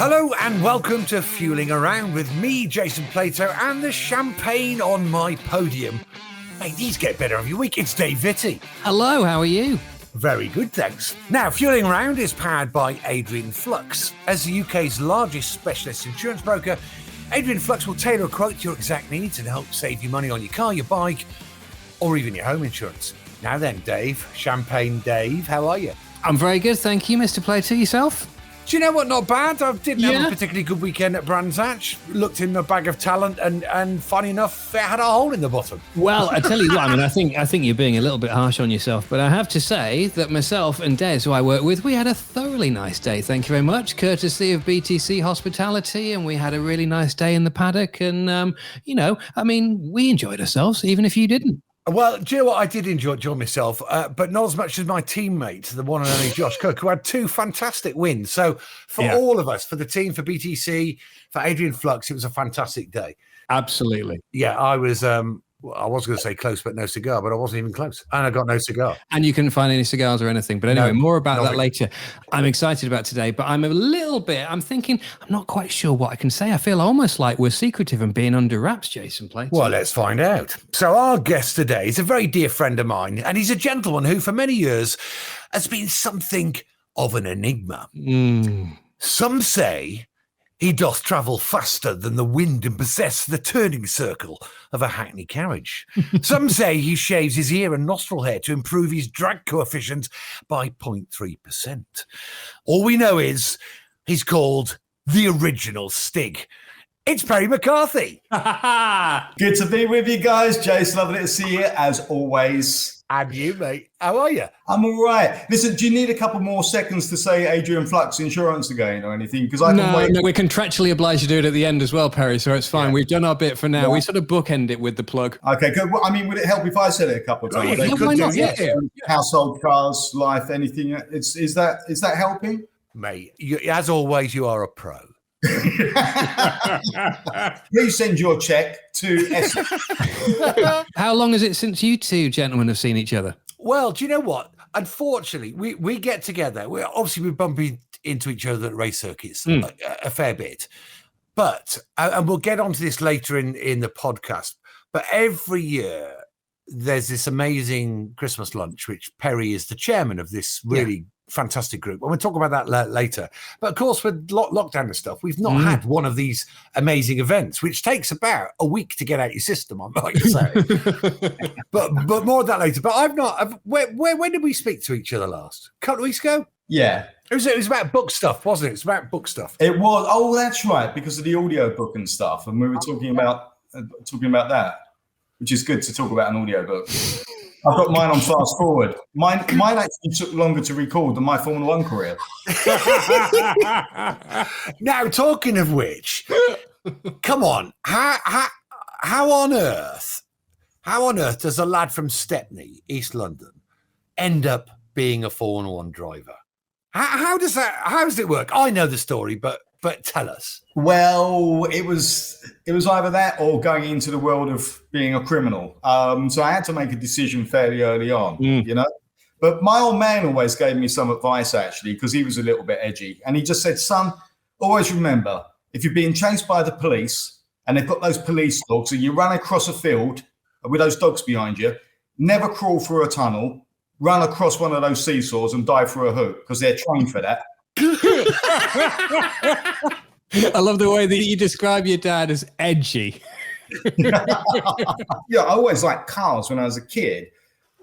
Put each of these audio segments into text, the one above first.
Hello and welcome to Fueling Around with me, Jason Plato, and the champagne on my podium. Mate, these get better every week. It's Dave Vitti. Hello, how are you? Very good, thanks. Now, Fueling Around is powered by Adrian Flux. As the UK's largest specialist insurance broker, Adrian Flux will tailor a quote to your exact needs and help save you money on your car, your bike, or even your home insurance. Now then, Dave, Champagne Dave, how are you? I'm very good, thank you, Mr. Plato. Yourself? Do you know what? Not bad. I didn't have a particularly good weekend at Brands Hatch. Looked in the bag of talent, and funny enough, it had a hole in the bottom. Well, I tell you what, I think you're being a little bit harsh on yourself, but I have to say that myself and Des, who I work with, we had a thoroughly nice day. Thank you very much, courtesy of BTC Hospitality, and we had a really nice day in the paddock. And we enjoyed ourselves, even if you didn't. Well, do you know what? I did enjoy myself, but not as much as my teammate, the one and only Josh Cook, who had two fantastic wins. So for all of us, for the team, for BTC, for Adrian Flux, it was a fantastic day. Absolutely. Yeah, I was going to say close, but no cigar, but I wasn't even close. And I got no cigar. And you couldn't find any cigars or anything. But anyway, more about that later. I'm excited about today, but I'm thinking, I'm not quite sure what I can say. I feel almost like we're secretive and being under wraps, Jason Plato. Well, let's find out. So our guest today is a very dear friend of mine, and he's a gentleman who for many years has been something of an enigma. Some say he doth travel faster than the wind and possess the turning circle of a hackney carriage. Some say he shaves his ear and nostril hair to improve his drag coefficient by 0.3%. All we know is he's called the original Stig. It's Perry McCarthy. Good to be with you guys, Jason. Lovely to see you as always. And you, mate. How are you? I'm all right. Listen, do you need a couple more seconds to say Adrian Flux Insurance again or anything? Because I can wait. No, we're contractually obliged to do it at the end as well, Perry, so it's fine. Yeah. We've done our bit for now. Yeah. We sort of bookend it with the plug. Okay, good. Well, would it help if I said it a couple of times? Why not? Yeah. Household, cars, life, anything. Is that helping? Mate, as always, you are a pro. Please send your check to Essex. How long is it since you two gentlemen have seen each other? Well, do you know what? Unfortunately, we get together. We're bumping into each other at race circuits a fair bit. But, and we'll get onto this later in the podcast, but every year there's this amazing Christmas lunch, which Perry is the chairman of this really fantastic group. And we'll talk about that later. But of course, with lockdown and stuff, we've not had one of these amazing events, which takes about a week to get out your system, I might say. but more of that later. But I've not. When did we speak to each other last? A couple of weeks ago? Yeah. It was about book stuff, wasn't it? It's about book stuff. It was. Oh, that's right, because of the audio book and stuff. And we were talking about that, which is good to talk about an audio book. I've got mine on fast forward. Mine actually took longer to record than my Formula One career. Now, talking of which, come on, how on earth does a lad from Stepney, East London, end up being a Formula One driver? How does it work? I know the story, but tell us. Well, it was either that or going into the world of being a criminal. So I had to make a decision fairly early on, you know. But my old man always gave me some advice, actually, because he was a little bit edgy. And he just said, son, always remember, if you're being chased by the police and they've got those police dogs and you run across a field with those dogs behind you, never crawl through a tunnel, run across one of those seesaws and dive through a hoop because they're trained for that. I love the way that you describe your dad as edgy. Yeah, I always liked cars when I was a kid.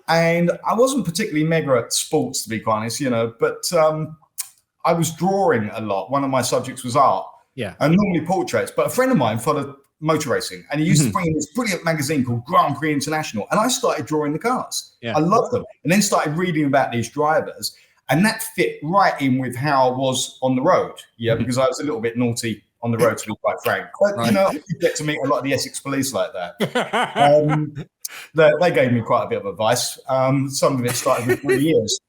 And I wasn't particularly mega at sports, to be quite honest, you know, but I was drawing a lot. One of my subjects was art. Yeah. And normally portraits. But a friend of mine followed motor racing, and he used to bring in this brilliant magazine called Grand Prix International. And I started drawing the cars. Yeah. I loved them. And then started reading about these drivers. And that fit right in with how I was on the road. Yeah, because I was a little bit naughty on the road, to be quite frank. But, you know, you get to meet a lot of the Essex police like that. They gave me quite a bit of advice. Some of it started with 3 years.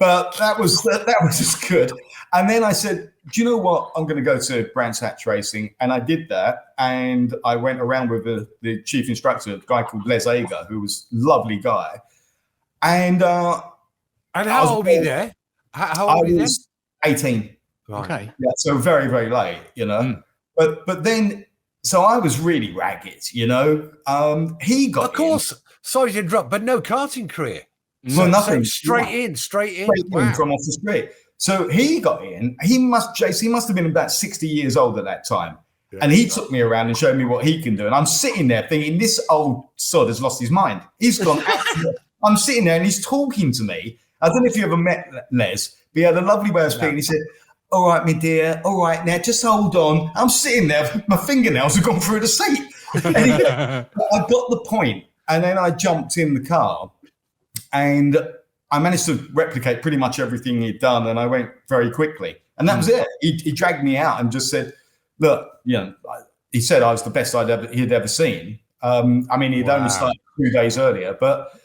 But that was just good. And then I said, do you know what? I'm going to go to Brands Hatch Racing. And I did that. And I went around with the chief instructor, a guy called Les Ager, who was a lovely guy. And how old were you there? How old were you then? 18. Right. Okay. Yeah, so very, very late, But then, so I was really ragged, He got Of course. Sorry to interrupt, but no karting career. Well, nothing. Straight in. Wow. From off the street. So he got in. He must have been about 60 years old at that time. Yeah. And he took me around and showed me what he can do. And I'm sitting there thinking, this old sod has lost his mind. He's gone. I'm sitting there and he's talking to me. I don't know if you ever met Les, but he had a lovely way of speaking. He said, all right, my dear. All right, now just hold on. I'm sitting there. My fingernails have gone through the seat. And I got the point. And then I jumped in the car and I managed to replicate pretty much everything he'd done. And I went very quickly. And that was it. He dragged me out and just said, look, he said I was the best he'd ever seen. I mean, he'd only started 2 days earlier, but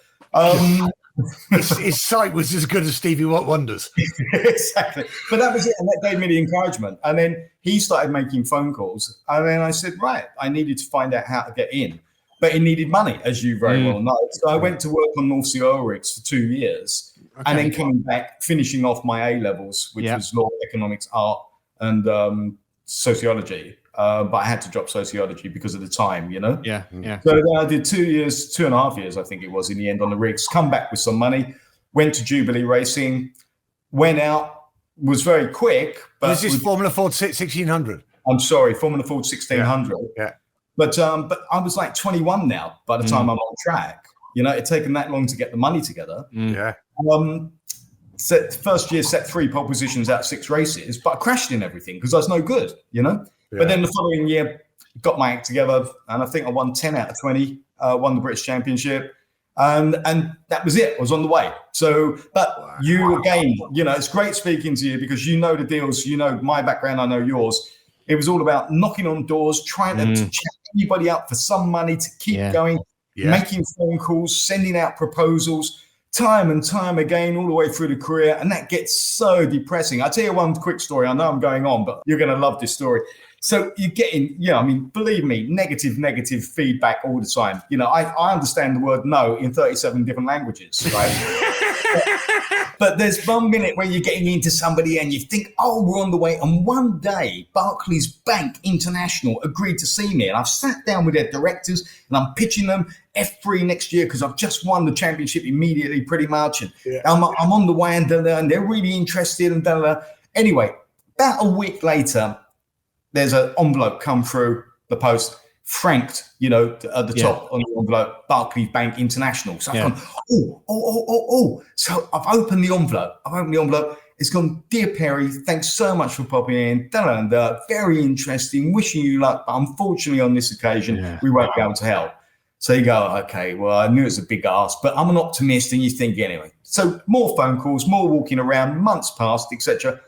his sight was as good as Stevie Wonder's. Exactly. But that was it. And that gave me the encouragement. And then he started making phone calls. And then I said, right, I needed to find out how to get in. But it needed money, as you very well know. So I went to work on North Sea Oil rigs for 2 years. Okay. And then coming back, finishing off my A-levels, which was law, economics, art, and sociology. But I had to drop sociology because of the time, Yeah. So then I did 2 years, 2.5 years, I think it was in the end on the rigs, come back with some money, went to Jubilee Racing, went out, was very quick. But this is Formula Ford 1600. I'm sorry, Formula Ford 1600. Yeah. But I was like 21 now by the time I'm on track. It'd taken that long to get the money together. Yeah. First year set 3 pole positions out of 6 races, but I crashed in everything because I was no good, Yeah. But then the following year, got my act together, and I think I won 10 out of 20, won the British Championship, and that was it. I was on the way. So, but you again, it's great speaking to you because you know the deals, my background, I know yours. It was all about knocking on doors, trying to chat anybody up for some money to keep going, making phone calls, sending out proposals, time and time again, all the way through the career. And that gets so depressing. I'll tell you one quick story. I know I'm going on, but you're going to love this story. So you're getting, believe me, negative feedback all the time. I understand the word no in 37 different languages, right? But there's one minute where you're getting into somebody and you think, oh, we're on the way. And one day, Barclays Bank International agreed to see me. And I've sat down with their directors and I'm pitching them F3 next year because I've just won the championship immediately, pretty much. And I'm on the way and they're really interested. And anyway, about a week later, there's an envelope come through the post, franked, at the top on the envelope, Barclays Bank International. So I've gone, oh. So I've opened the envelope. It's gone, dear Perry, thanks so much for popping in. Very interesting. Wishing you luck. But unfortunately, on this occasion, we won't be able to help. So you go, okay, well, I knew it was a big ask, but I'm an optimist. And you think anyway. So more phone calls, more walking around, months passed, etc.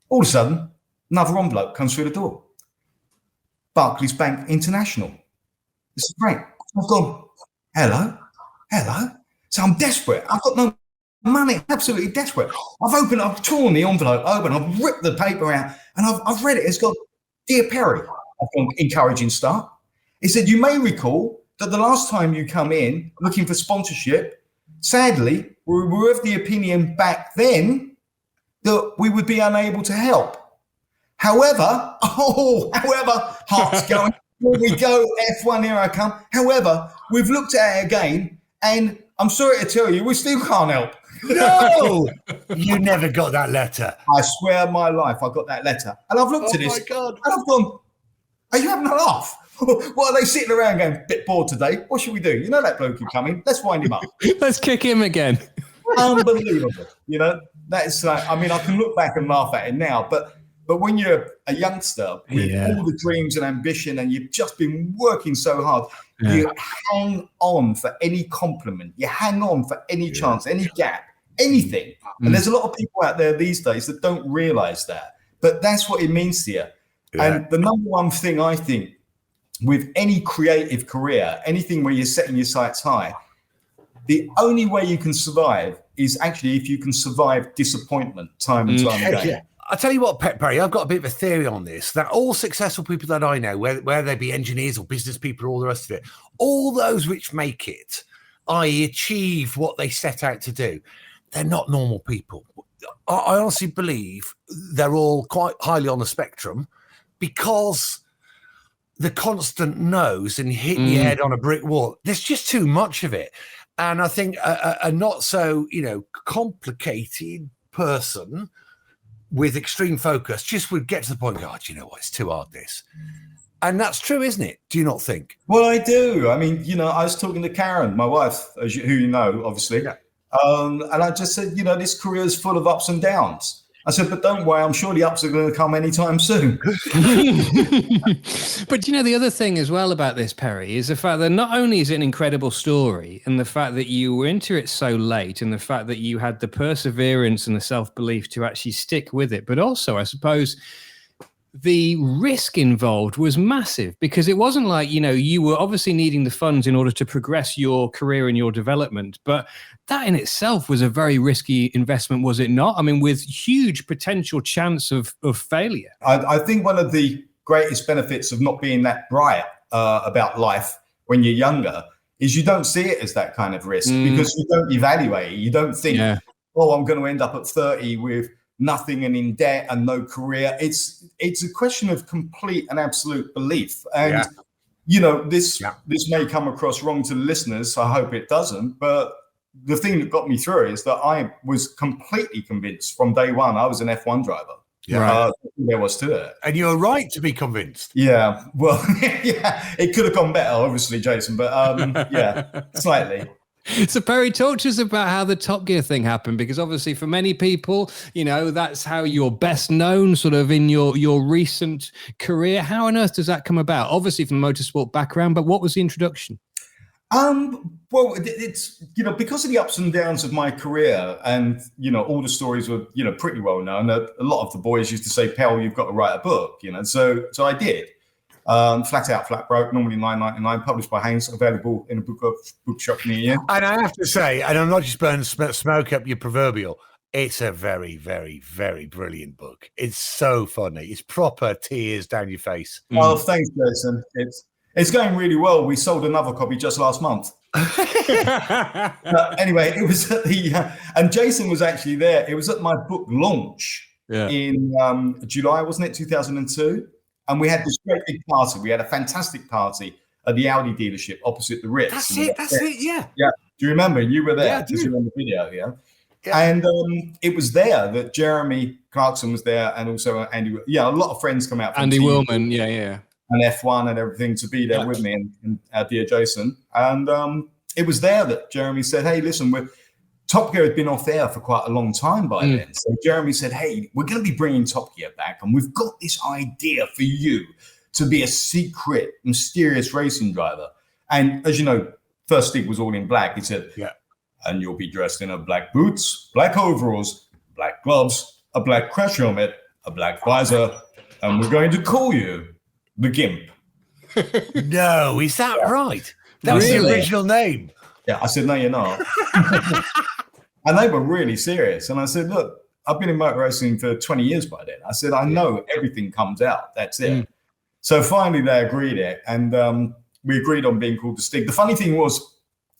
All of a sudden, another envelope comes through the door. Barclays Bank International. This is great. I've gone, hello. So I'm desperate. I've got no money, absolutely desperate. I've torn the envelope open, I've ripped the paper out, and I've read it. It's got, dear Perry. I've gone, encouraging start. It said, you may recall that the last time you come in looking for sponsorship, sadly, we were of the opinion back then that we would be unable to help. However, heart's going, here we go, F1, here I come. However, we've looked at it again, and I'm sorry to tell you, we still can't help. No, you never got that letter. I swear on my life, I got that letter. And I've looked at this, and I've gone, are you having a laugh? What are they sitting around going, bit bored today? What should we do? You know that bloke who's coming. Let's wind him up. Let's kick him again. Unbelievable. That is like, I can look back and laugh at it now, but when you're a youngster with all the dreams and ambition and you've just been working so hard, you hang on for any compliment. You hang on for any chance, any gap, anything. And there's a lot of people out there these days that don't realize that. But that's what it means to you. Yeah. And the number one thing I think with any creative career, anything where you're setting your sights high, the only way you can survive is actually if you can survive disappointment time and time again. Yeah. I'll tell you what, Perry, I've got a bit of a theory on this, that all successful people that I know, whether they be engineers or business people or all the rest of it, all those which make it, i.e. achieve what they set out to do, they're not normal people. I honestly believe they're all quite highly on the spectrum, because the constant no's and hitting your head on a brick wall, there's just too much of it. And I think a not so, complicated person with extreme focus just would get to the point, God, you know what, it's too hard, this. And that's true, isn't it? Do you not think? Well, I do. I mean, I was talking to Karen, my wife, who you know, obviously. Yeah. And I just said, this career is full of ups and downs. I said, but don't worry, I'm sure the ups are going to come anytime soon. But the other thing as well about this, Perry, is the fact that not only is it an incredible story, and the fact that you were into it so late, and the fact that you had the perseverance and the self-belief to actually stick with it, but also, I suppose, the risk involved was massive, because it wasn't like, you were obviously needing the funds in order to progress your career and your development, but that in itself was a very risky investment, was it not? I mean, with huge potential chance of failure. I think one of the greatest benefits of not being that bright about life when you're younger is you don't see it as that kind of risk, because you don't evaluate it. You don't think, I'm going to end up at 30 with nothing and in debt and no career. It's a question of complete and absolute belief. And, this may come across wrong to the listeners. I hope it doesn't. But the thing that got me through is that I was completely convinced from day one. I was an F1 driver. Yeah, there was to it. And you're right to be convinced. Yeah. Well, it could have gone better, obviously, Jason. But slightly. So Perry, talk to us about how the Top Gear thing happened, because obviously for many people, that's how you're best known sort of in your recent career. How on earth does that come about? Obviously from a motorsport background, but what was the introduction? Well, it's, because of the ups and downs of my career, and, all the stories were, pretty well known. A lot of the boys used to say, Pell, you've got to write a book, so I did. Flat Out, Flat Broke, normally $9.99, published by Haynes, available in a bookshop near you. And I have to say, and I'm not just burning smoke up your proverbial, it's a very, very, very brilliant book. It's so funny. It's proper tears down your face. Oh, thanks, Jason. It's going really well. We sold another copy just last month. Anyway, it was at and Jason was actually there. It was at my book launch in July, wasn't it, 2002? And we had this great big party. We had a fantastic party at the Audi dealership opposite the Ritz. That's it, yeah. Yeah. Do you remember? You were there. Yeah, I do. You were on the video, yeah? And it was there that Jeremy Clarkson was there, and also Andy. Yeah, a lot of friends come out. From Andy TV, Willman, yeah. And F1 and everything to be there with me and our dear Jason. And it was there that Jeremy said, hey, listen, Top Gear had been off air for quite a long time by then. So Jeremy said, hey, we're going to be bringing Top Gear back, and we've got this idea for you to be a secret, mysterious racing driver. And as you know, first Stig was all in black. He said, and you'll be dressed in a black boots, black overalls, black gloves, a black crash helmet, a black visor, and we're going to call you the Gimp. No, is that right? That was the original name. Yeah, I said, no, you're not. And they were really serious. And I said, look, I've been in motor racing for 20 years by then. I said, I know everything comes out. That's it. So finally they agreed it. And we agreed on being called the Stig. The funny thing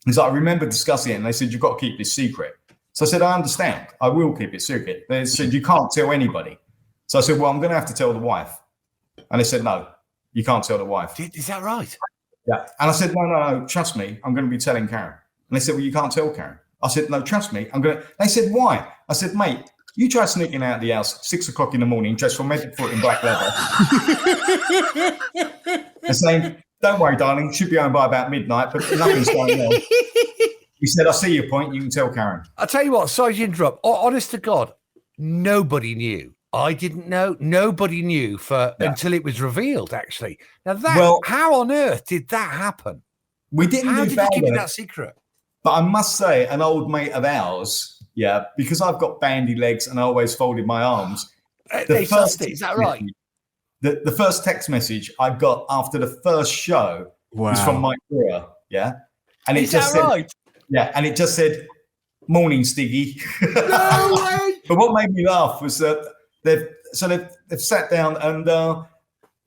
is I remember discussing it, and they said, you've got to keep this secret. So I said, I understand. I will keep it secret. They said, you can't tell anybody. So I said, well, I'm going to have to tell the wife. And they said, no, you can't tell the wife. Is that right? Yeah. And I said, no, trust me, I'm going to be telling Karen. And they said, well, you can't tell Karen. I said, no, trust me, I'm going to. They said, why? I said, mate, you try sneaking out of the house 6 o'clock in the morning, dressed from head to foot in black leather. And saying, don't worry, darling, should be home by about midnight, but nothing's going on. He said, I see your point, you can tell Karen. I'll tell you what, sorry to interrupt. Honest to God, nobody knew. I didn't know. Nobody knew until it was revealed, actually. Now, how on earth did that happen? We didn't. How did you keep that secret? But I must say, an old mate of ours, because I've got bandy legs and I always folded my arms. Is that right? The first text message I got after the first show was from Mike Brewer, and it just said, right? Yeah, and it just said, "Morning, Stiggy." No way! But what made me laugh was that they've sat down, and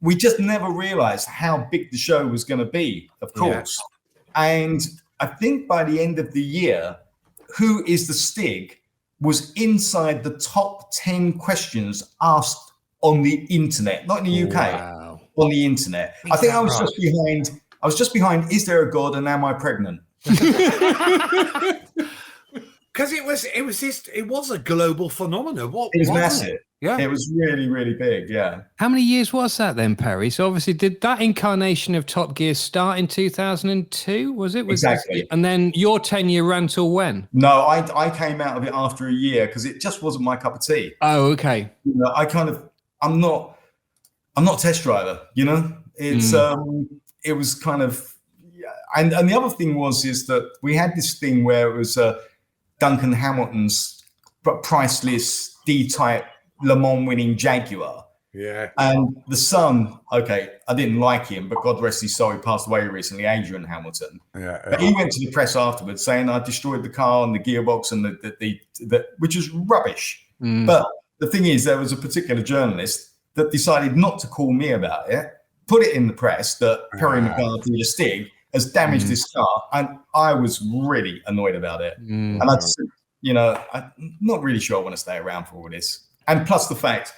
we just never realised how big the show was going to be. Of course, and I think by the end of the year, Who is the Stig was inside the top 10 questions asked on the internet, not in the UK, on the internet. I think I was just behind, is there a God and am I pregnant? Because it was a global phenomenon. It was massive. Yeah, it was really, really big. Yeah. How many years was that then, Perry? So obviously, did that incarnation of Top Gear start in 2002? Was it? Exactly. And then your tenure ran till when? No, I came out of it after a year because it just wasn't my cup of tea. Oh, okay. You know, I'm not a test driver. You know, it's it was kind of, and the other thing is that we had this thing where it was Duncan Hamilton's priceless D-type Le Mans winning Jaguar. Yeah. And the son, okay, I didn't like him, but God rest his soul, he passed away recently, Adrian Hamilton. Yeah. But he went to the press afterwards saying I destroyed the car and the gearbox and the which is rubbish. But the thing is, there was a particular journalist that decided not to call me about it, put it in the press that Perry McCarthy, the Stig, has damaged this car, and I was really annoyed about it. And I said, you know, I'm not really sure I want to stay around for all this. And plus the fact,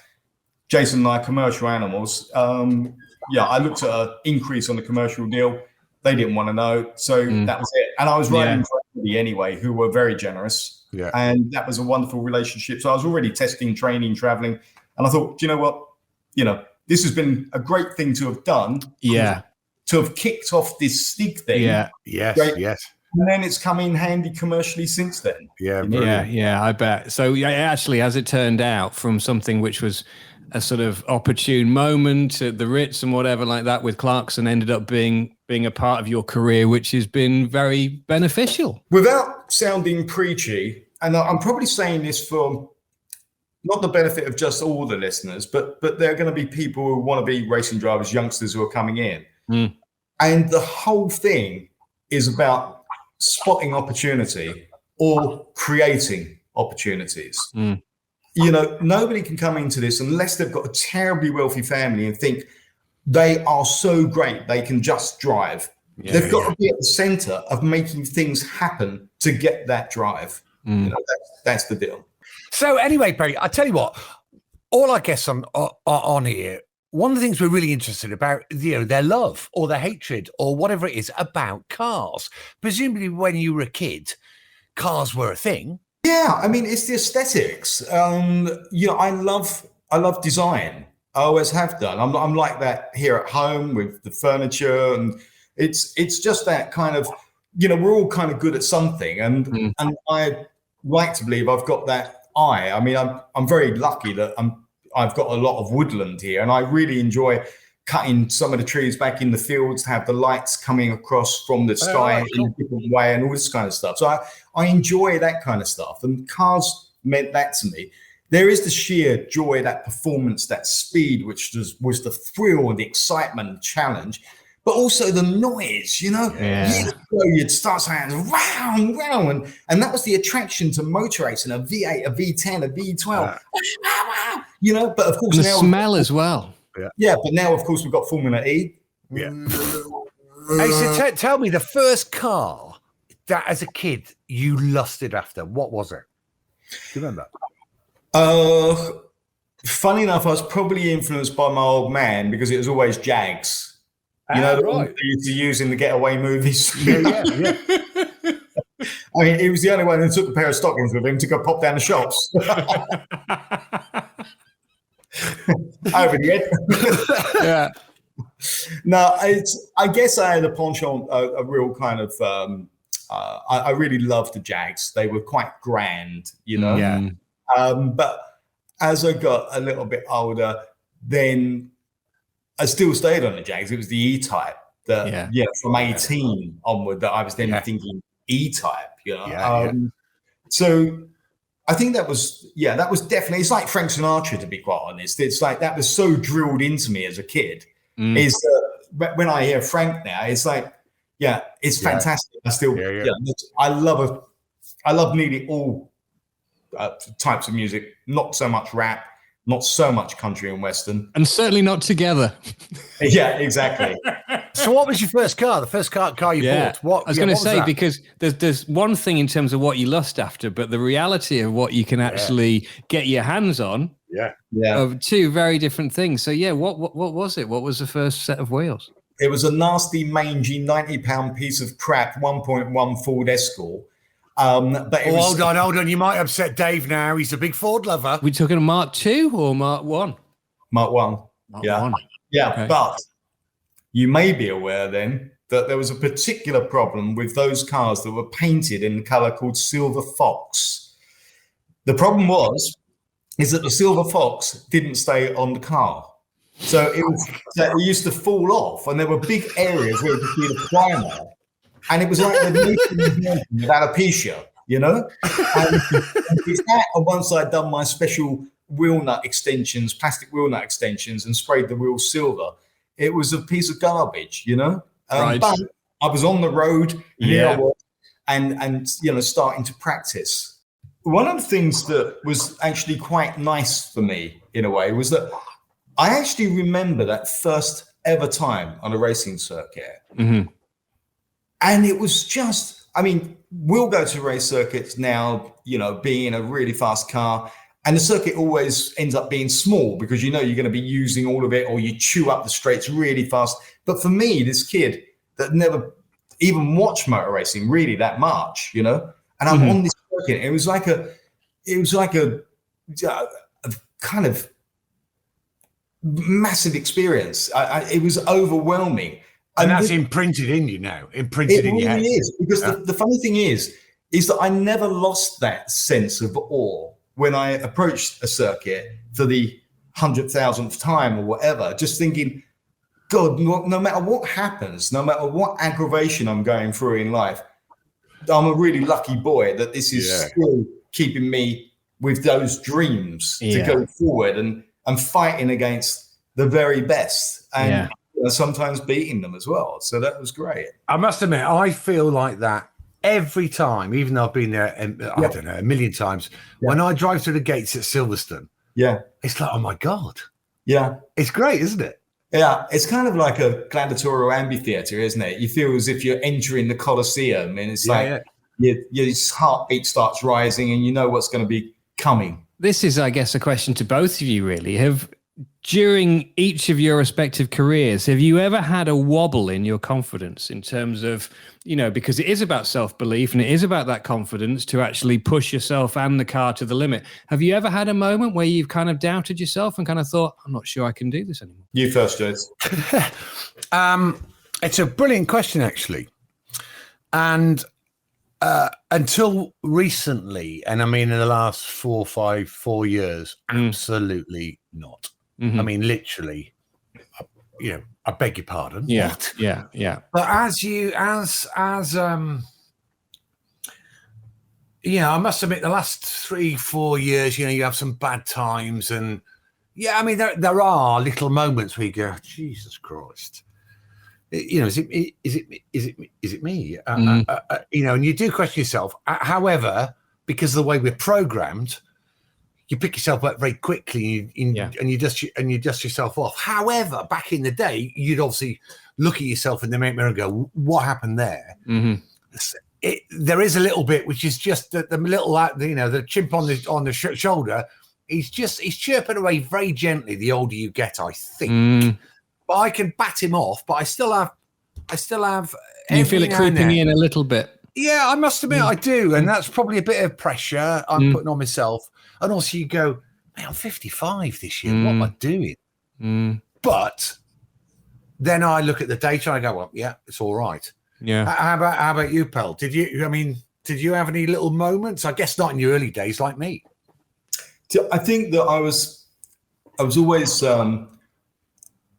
Jason and I, commercial animals, I looked at an increase on the commercial deal. They didn't want to know. So that was it. And I was riding for everybody anyway, who were very generous. Yeah. And that was a wonderful relationship. So I was already testing, training, traveling. And I thought, do you know what? You know, this has been a great thing to have done. Yeah. To have kicked off this Stig thing. Yeah. Yes. Yes. And then it's come in handy commercially since then. Yeah. Yeah, I bet. So actually, as it turned out, from something which was a sort of opportune moment at the Ritz and whatever like that with Clarkson, ended up being a part of your career, which has been very beneficial. Without sounding preachy, and I'm probably saying this for not the benefit of just all the listeners, but there are going to be people who want to be racing drivers, youngsters who are coming in. And the whole thing is about spotting opportunity or creating opportunities. You know, nobody can come into this unless they've got a terribly wealthy family and think they are so great they can just drive. They've got to be at the center of making things happen to get that drive. You know, that's the deal. So anyway, Perry, I tell you what, all our guests on here, one of the things we're really interested about, you know, their love or their hatred or whatever it is about cars. Presumably when you were a kid, cars were a thing. Yeah, I mean, it's the aesthetics. You know, I love design. I always have done. I'm like that here at home with the furniture, and it's just that kind of, you know, we're all kind of good at something, and I like to believe I've got that eye. I mean, I'm very lucky that I've got a lot of woodland here, and I really enjoy cutting some of the trees back in the fields to have the lights coming across from the sky in a different way and all this kind of stuff. So I enjoy that kind of stuff, and cars meant that to me. There is the sheer joy, that performance, that speed, which was the thrill and the excitement, the challenge, but also the noise, you know. Years ago, you'd start saying, wow, wow, and that was the attraction to motor racing, a V8, a V10, a V12, you know, but of course and the now smell as well. Yeah, but now, of course, we've got Formula E. Yeah. Hey, so tell me the first car that, as a kid, you lusted after. What was it? Do you remember? Funny enough, I was probably influenced by my old man because it was always Jags. You know, the ones they used to use in the getaway movies. Yeah. I mean, he was the only one who took a pair of stockings with him to go pop down the shops. Over the head. Yeah. No, I guess I had a penchant, a real kind of. I really loved the Jags. They were quite grand, you know. Yeah. But as I got a little bit older, then I still stayed on the Jags. It was the E-Type that, from 18 onward, that I was then thinking E-Type, you know. So I think that was definitely, it's like Frank Sinatra, to be quite honest. It's like that was so drilled into me as a kid. Is when I hear Frank now, it's like, it's fantastic. I still, I love nearly all types of music, not so much rap, not so much country and western. And certainly not together. Yeah, exactly. So what was your first car? The first car you bought? What? I was going to say, because there's one thing in terms of what you lust after, but the reality of what you can actually get your hands on. Of two very different things. So what was it? What was the first set of wheels? It was a nasty, mangy, 90-pound piece of crap, 1.1 Ford Escort. But hold on. You might upset Dave now. He's a big Ford lover. We talking a Mark II or Mark 1? Mark 1. Yeah. Okay. But you may be aware then that there was a particular problem with those cars that were painted in the color called Silver Fox. The problem is that the Silver Fox didn't stay on the car. So it used to fall off, and there were big areas where you could see the primer. And it was like the with alopecia, you know? And it's that, and once I'd done my special wheel nut extensions, plastic wheel nut extensions, and sprayed the wheels silver, it was a piece of garbage, you know? Right. But I was on the road, and starting to practice. One of the things that was actually quite nice for me, in a way, was that I actually remember that first ever time on a racing circuit. Mm-hmm. And it was just, we'll go to race circuits now, being in a really fast car, and the circuit always ends up being small because you're going to be using all of it, or you chew up the straights really fast. But for me, this kid that never even watched motor racing really that much, and I'm on this circuit, it was like a kind of massive experience. It was overwhelming. And that's imprinted in you now, imprinted in your head. It really is, because the funny thing is that I never lost that sense of awe when I approached a circuit for the 100,000th time or whatever, just thinking, God, no matter what happens, no matter what aggravation I'm going through in life, I'm a really lucky boy that this is still keeping me with those dreams to go forward and fighting against the very best. And sometimes beating them as well. So that was great. I must admit, I feel like that every time, even though I've been there, I don't know, a million times. When I drive through the gates at Silverstone, it's like, oh my God. Yeah. It's great, isn't it? Yeah. It's kind of like a gladiatorial amphitheater, isn't it? You feel as if you're entering the Colosseum, and it's your heartbeat starts rising and you know what's going to be coming. This is, I guess, a question to both of you, really. During each of your respective careers, have you ever had a wobble in your confidence in terms of, because it is about self-belief and it is about that confidence to actually push yourself and the car to the limit. Have you ever had a moment where you've kind of doubted yourself and kind of thought, I'm not sure I can do this anymore? You first, James. It's a brilliant question, actually. And until recently, and in the last 4 years, absolutely not. Mm-hmm. Literally, I beg your pardon. Yeah, what? yeah. But I must admit, the last 3-4 years, you have some bad times, and there are little moments where you go, Jesus Christ, is it me? And you do question yourself. However, because of the way we're programmed, you pick yourself up very quickly and you dust yourself off. However, back in the day, you'd obviously look at yourself in the mirror and go, what happened there? Mm-hmm. There is a little bit, which is just the little, the chimp on the shoulder. He's chirping away very gently the older you get, I think. But I can bat him off, but I still have. You feel it creeping in a little bit. Yeah, I must admit I do. And that's probably a bit of pressure I'm putting on myself. And also you go, man, I'm 55 this year. What am I doing? But then I look at the data and I go, well, yeah, it's all right. Yeah. How about you, Pell? Did you have any little moments? I guess not in your early days like me. I think that I was always, I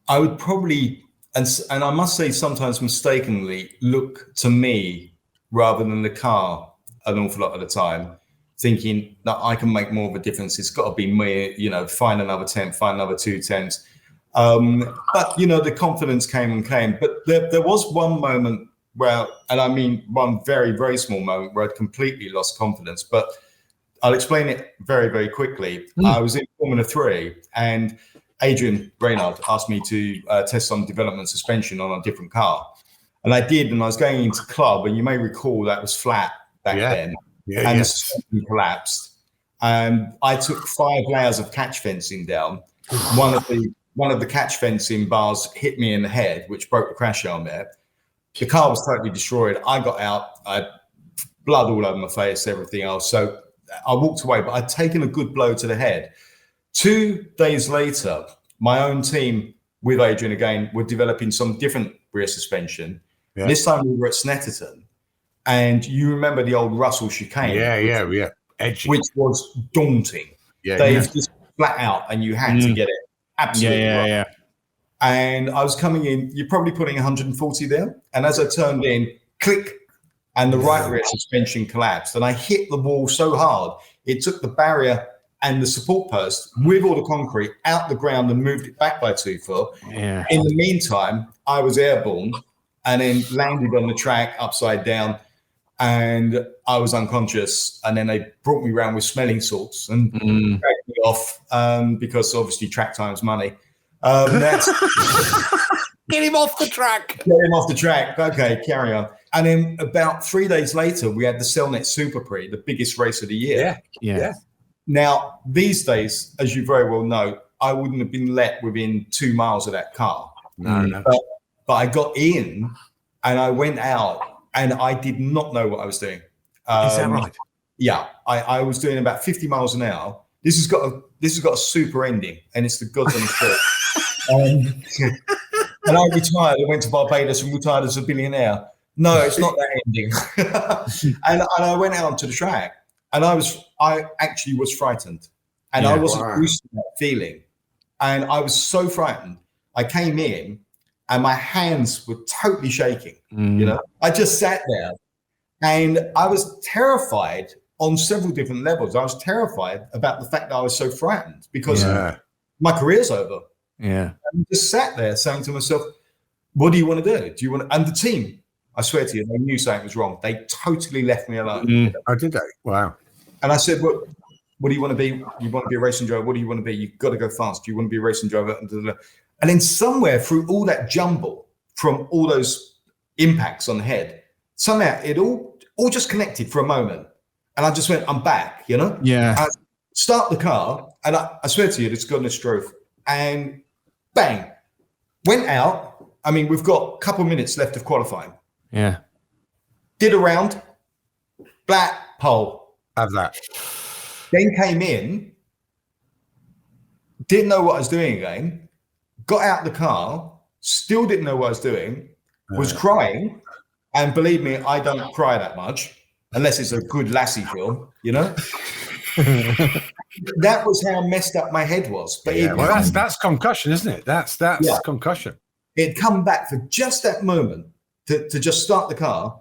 would probably, and I must say sometimes mistakenly, look to me rather than the car an awful lot of the time, thinking that I can make more of a difference. It's got to be me, find another 10th, find another 2 tenths. But, the confidence came and came. But there was one moment where, and one very, very small moment where I'd completely lost confidence. But I'll explain it very, very quickly. I was in Formula 3, and Adrian Reynard asked me to test some development suspension on a different car. And I did, and I was going into club, and you may recall that was flat back then. And the suspension collapsed. I took 5 layers of catch fencing down. One of the catch fencing bars hit me in the head, which broke the crash helmet. The car was totally destroyed. I got out. I had blood all over my face, everything else. So I walked away, but I'd taken a good blow to the head. 2 days later, my own team with Adrian again were developing some different rear suspension. Yeah. This time we were at Snetterton, and you remember the old Russell chicane. Yeah. Edgy. Which was daunting. They've just flat out, and you had to get it absolutely right. Yeah. And I was coming in, you're probably putting 140 there. And as I turned in, click, and the right rear suspension collapsed. And I hit the wall so hard, it took the barrier and the support post with all the concrete out the ground and moved it back by 2 foot. Yeah. In the meantime, I was airborne and then landed on the track upside down, and I was unconscious. And then they brought me around with smelling salts and dragged me off because obviously track time's money. That's Get him off the track. Get him off the track. Okay, carry on. And then about 3 days later, we had the Cellnet Super Prix, the biggest race of the year. Yeah. Now, these days, as you very well know, I wouldn't have been let within 2 miles of that car. No. But I got in and I went out and I did not know what I was doing. Is that right? Yeah. I was doing about 50 miles an hour. This has got a super ending, and it's the God's honest truth. And I retired. I went to Barbados and retired as a billionaire. No, it's not that ending. and I went out onto the track, and I actually was frightened, and I wasn't used to that feeling, and I was so frightened. I came in, and my hands were totally shaking. You know, I just sat there, and I was terrified on several different levels. I was terrified about the fact that I was so frightened because my career's over. Yeah. And I just sat there saying to myself, what do you want to do? Do you want to? And the team, I swear to you, they knew something was wrong. They totally left me alone. Oh, did they? Wow. And I said, what do you want to be? You want to be a racing driver? What do you want to be? You've got to go fast. Do you want to be a racing driver? And then somewhere through all that jumble from all those impacts on the head, somehow it all just connected for a moment. And I just went, I'm back, you know? Yeah. I start the car, and I swear to you, it's goodness truth. And bang, went out. I mean, we've got a couple of minutes left of qualifying. Yeah. Did a round, black pole. Have that. Then came in, didn't know what I was doing again, got out the car, still didn't know what I was doing, was crying. And believe me, I don't cry that much. Unless it's a good Lassie film, you know. That was how messed up my head was. But that's concussion, isn't it? That's concussion. It'd come back for just that moment to just start the car,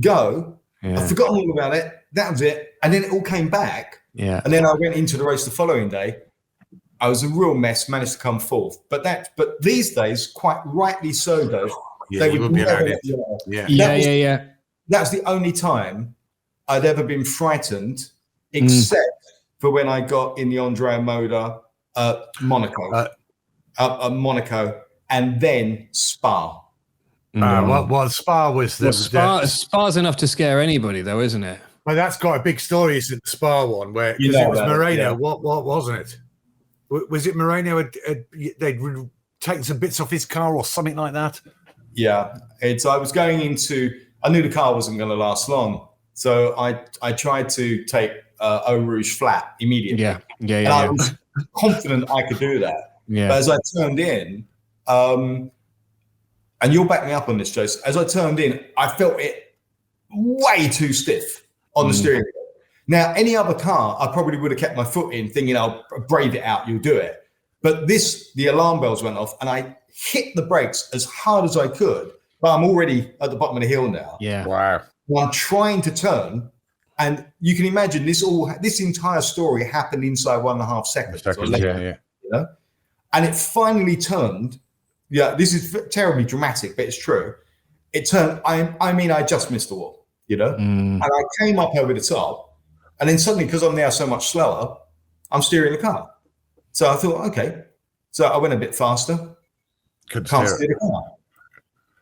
go. Yeah. I'd forgotten all about it. That was it. And then it all came back. Yeah. And then I went into the race the following day. I was a real mess, managed to come fourth. But these days, quite rightly so, though. Yeah, they would be allowed it. Yeah. That was the only time I'd ever been frightened, except for when I got in the Andrea Moda at Monaco, and then Spa. Spa was Spa's enough to scare anybody, though, isn't it? Well, that's got a big story, isn't it? The Spa one, where it was Moreno. Yeah. What wasn't it? Was it Moreno? They'd taken some bits off his car or something like that. Yeah, I was going into. I knew the car wasn't going to last long. So I tried to take Eau Rouge flat immediately. Yeah. I was confident I could do that. Yeah. But as I turned in, and you'll back me up on this, Jose, as I turned in, I felt it way too stiff on the steering wheel. Now, any other car, I probably would have kept my foot in thinking, I'll brave it out, you'll do it. But the alarm bells went off and I hit the brakes as hard as I could, but I'm already at the bottom of the hill now. Yeah. Wow. I'm trying to turn, and you can imagine this entire story happened inside 1.5 seconds. Yeah. You know? And it finally turned. Yeah, this is terribly dramatic, but it's true. It turned. I just missed the wall, you know. And I came up over the top, and then suddenly, because I'm now so much slower, I'm steering the car. So I thought, okay. So I went a bit faster. Can't steer the car.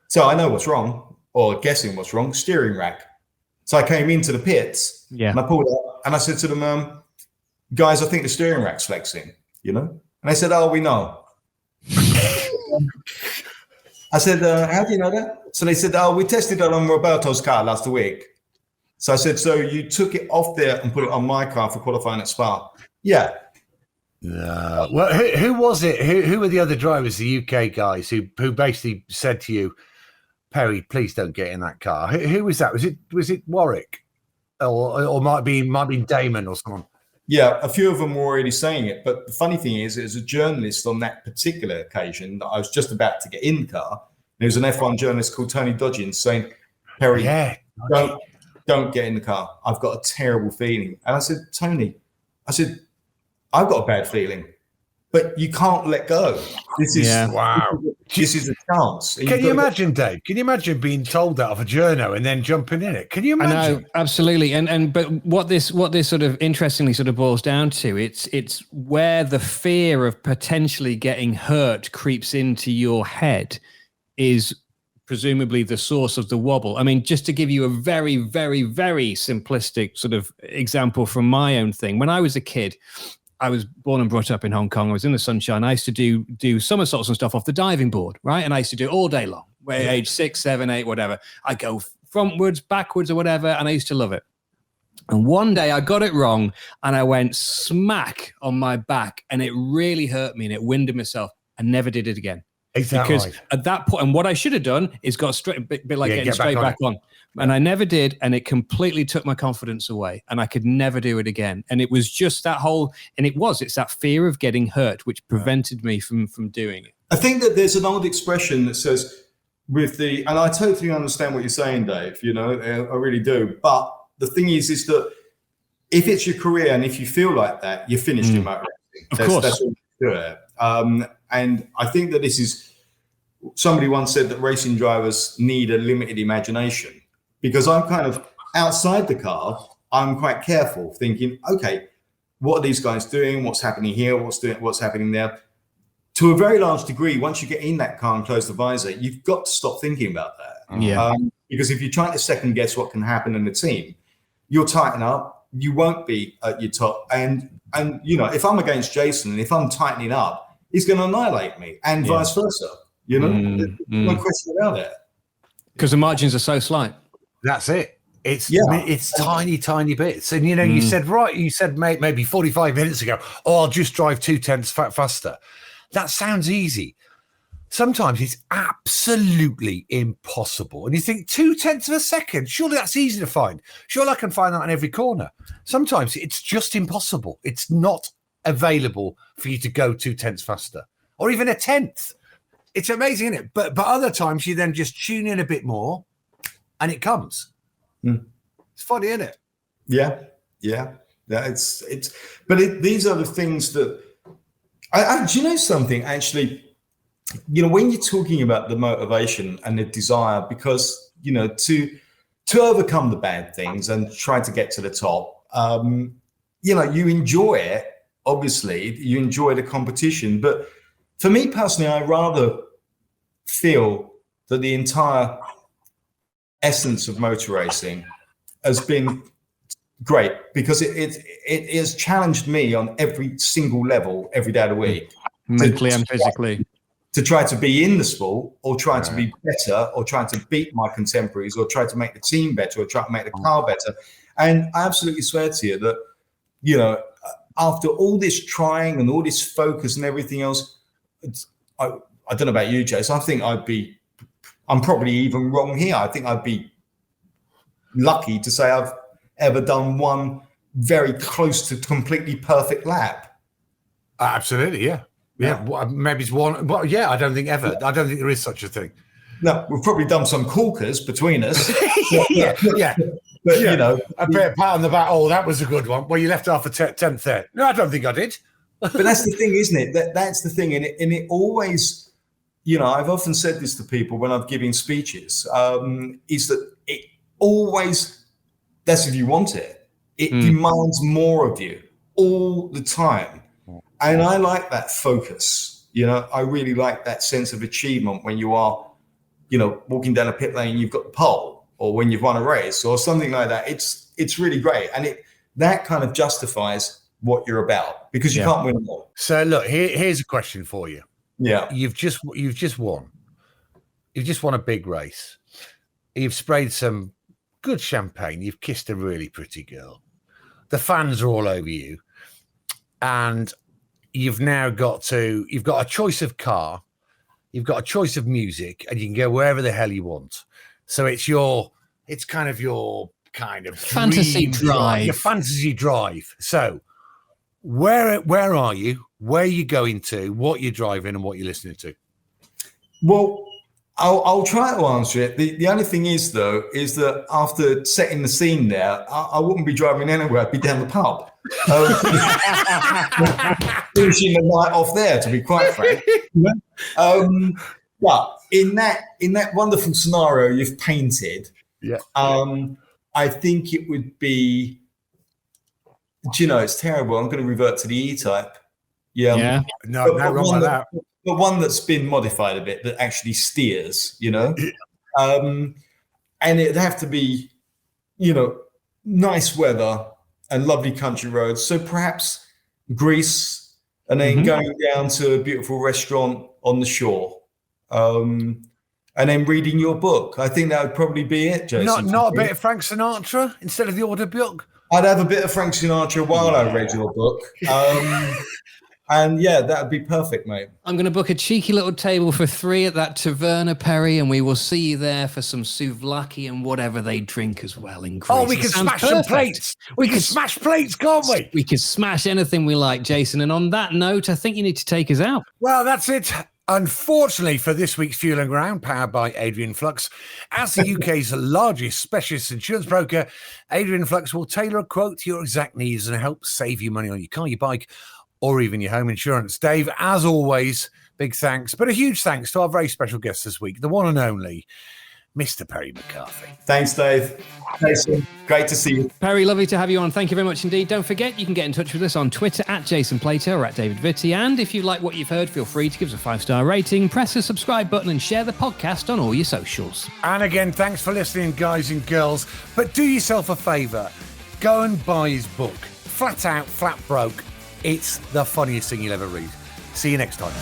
So I know what's wrong, or guessing what's wrong, steering rack. So I came into the pits and I pulled up and I said to them, guys, I think the steering rack's flexing, you know? And they said, oh, we know. I said, how do you know that? So they said, oh, we tested it on Roberto's car last week. So I said, so you took it off there and put it on my car for qualifying at Spa? Yeah. Well, who was it? Who were the other drivers, the UK guys, who basically said to you, Perry, please don't get in that car? Who was that? Was it Warwick, or might be Damon or someone? Yeah, a few of them were already saying it. But the funny thing is, as a journalist on that particular occasion, I was just about to get in the car. There was an F1 journalist called Tony Dodgins saying, Perry, don't get in the car. I've got a terrible feeling. And I said, Tony, I've got a bad feeling, but you can't let go. This is This is a chance. Can you imagine, Dave? Can you imagine being told that of a journo and then jumping in it? Can you imagine? I know, absolutely. But what this sort of interestingly sort of boils down to, it's where the fear of potentially getting hurt creeps into your head is presumably the source of the wobble. I mean, just to give you a very, very, very simplistic sort of example from my own thing. When I was a kid, I was born and brought up in Hong Kong. I was in the sunshine. I used to do somersaults and stuff off the diving board, right? And I used to do it all day long, age 6, 7, 8, whatever. I go frontwards, backwards or whatever, and I used to love it. And one day I got it wrong and I went smack on my back and it really hurt me and it winded myself. I never did it again. Because at that point, and what I should have done is got straight, bit like getting straight back on. And I never did, and it completely took my confidence away, and I could never do it again. And it was just that whole, and it's that fear of getting hurt which prevented me from doing it. I think that there's an old expression that says, and I totally understand what you're saying, Dave, you know, I really do. But the thing is that if it's your career and if you feel like that, you're finished in motor racing. Of course. That's what you do. And I think that this is, somebody once said that racing drivers need a limited imagination. Because I'm kind of outside the car, I'm quite careful, thinking, okay, what are these guys doing? What's happening here? What's happening there? To a very large degree, once you get in that car and close the visor, you've got to stop thinking about that. Yeah. Because if you're trying to second guess what can happen in the team, you'll tighten up. You won't be at your top. And you know, if I'm against Jason and if I'm tightening up, he's going to annihilate me, and vice versa. You know, there's no question about that. Because the margins are so slight. That's it. It's tiny bits. And, you know, you said maybe 45 minutes ago, I'll just drive 0.2 faster. That sounds easy. Sometimes it's absolutely impossible. And you think 0.2 of a second, surely that's easy to find. Surely I can find that on every corner. Sometimes it's just impossible. It's not available for you to go 0.2 faster or even 1/10. It's amazing, isn't it? But other times you then just tune in a bit more and it comes. It's funny, isn't it? Yeah. These are the things that do you know something? Actually, you know, when you're talking about the motivation and the desire, because you know, to overcome the bad things and try to get to the top, you know, you enjoy it. Obviously, you enjoy the competition, but for me personally, I rather feel that the entire essence of motor racing has been great because it has challenged me on every single level every day of the week, mentally and physically, to try to be in the sport or try to be better or try to beat my contemporaries or try to make the team better or try to make the car better. And I absolutely swear to you that, you know, after all this trying and all this focus and everything else, I don't know about you, Jason. I think I'm probably even wrong here. I think I'd be lucky to say I've ever done one very close to completely perfect lap. Absolutely, yeah. Maybe it's one. Well, yeah, I don't think ever. I don't think there is such a thing. No, we've probably done some corkers between us. yeah. But you know, a bit of pat on the back. Oh, that was a good one. Well, you left off a 10th there. No, I don't think I did. But that's the thing, isn't it? That's the thing, and it always. You know, I've often said this to people when I'm giving speeches, is that it always, that's if you want it, it demands more of you all the time. And I like that focus. You know, I really like that sense of achievement when you are, you know, walking down a pit lane, you've got the pole, or when you've won a race or something like that. It's really great. And that kind of justifies what you're about, because you can't win them all. So look, here's a question for you. Yeah. You've just won. You've just won a big race. You've sprayed some good champagne. You've kissed a really pretty girl. The fans are all over you. And you've got a choice of car. You've got a choice of music, and you can go wherever the hell you want. So it's kind of your fantasy drive. Your fantasy drive. So where are you? Where are you going to? What you're driving and what you're listening to? Well, I'll try to answer it. The only thing is, though, is that after setting the scene there, I wouldn't be driving anywhere. I'd be down the pub. Finishing the night off there, to be quite frank. But in that wonderful scenario you've painted, I think it would be, do you know, it's terrible. I'm going to revert to the E-Type. Yeah. No wrong with that. But one that's been modified a bit, that actually steers, you know. And it'd have to be, you know, nice weather and lovely country roads. So perhaps Greece, and then going down to a beautiful restaurant on the shore. And then reading your book. I think that would probably be it, Jason. Not a bit of Frank Sinatra instead of the order book? I'd have a bit of Frank Sinatra while I read your book. And yeah, that would be perfect, mate. I'm going to book a cheeky little table for 3 at that Taverna, Perry, and we will see you there for some souvlaki and whatever they drink as well in Greece. Oh, we can smash some plates. We can smash plates, can't we? We can smash anything we like, Jason. And on that note, I think you need to take us out. Well, that's it. Unfortunately for this week's Fuel and Ground, powered by Adrian Flux, as the UK's largest specialist insurance broker, Adrian Flux will tailor a quote to your exact needs and help save you money on your car, your bike, or even your home insurance. Dave, as always, big thanks, but a huge thanks to our very special guest this week, the one and only Mr. Perry McCarthy. Thanks, Dave. Jason, great to see you. Perry, lovely to have you on. Thank you very much indeed. Don't forget, you can get in touch with us on Twitter at Jason Plato or at David Vitti. And if you like what you've heard, feel free to give us a 5-star rating, press the subscribe button and share the podcast on all your socials. And again, thanks for listening, guys and girls. But do yourself a favour. Go and buy his book, Flat Out, Flat Broke. It's the funniest thing you'll ever read. See you next time.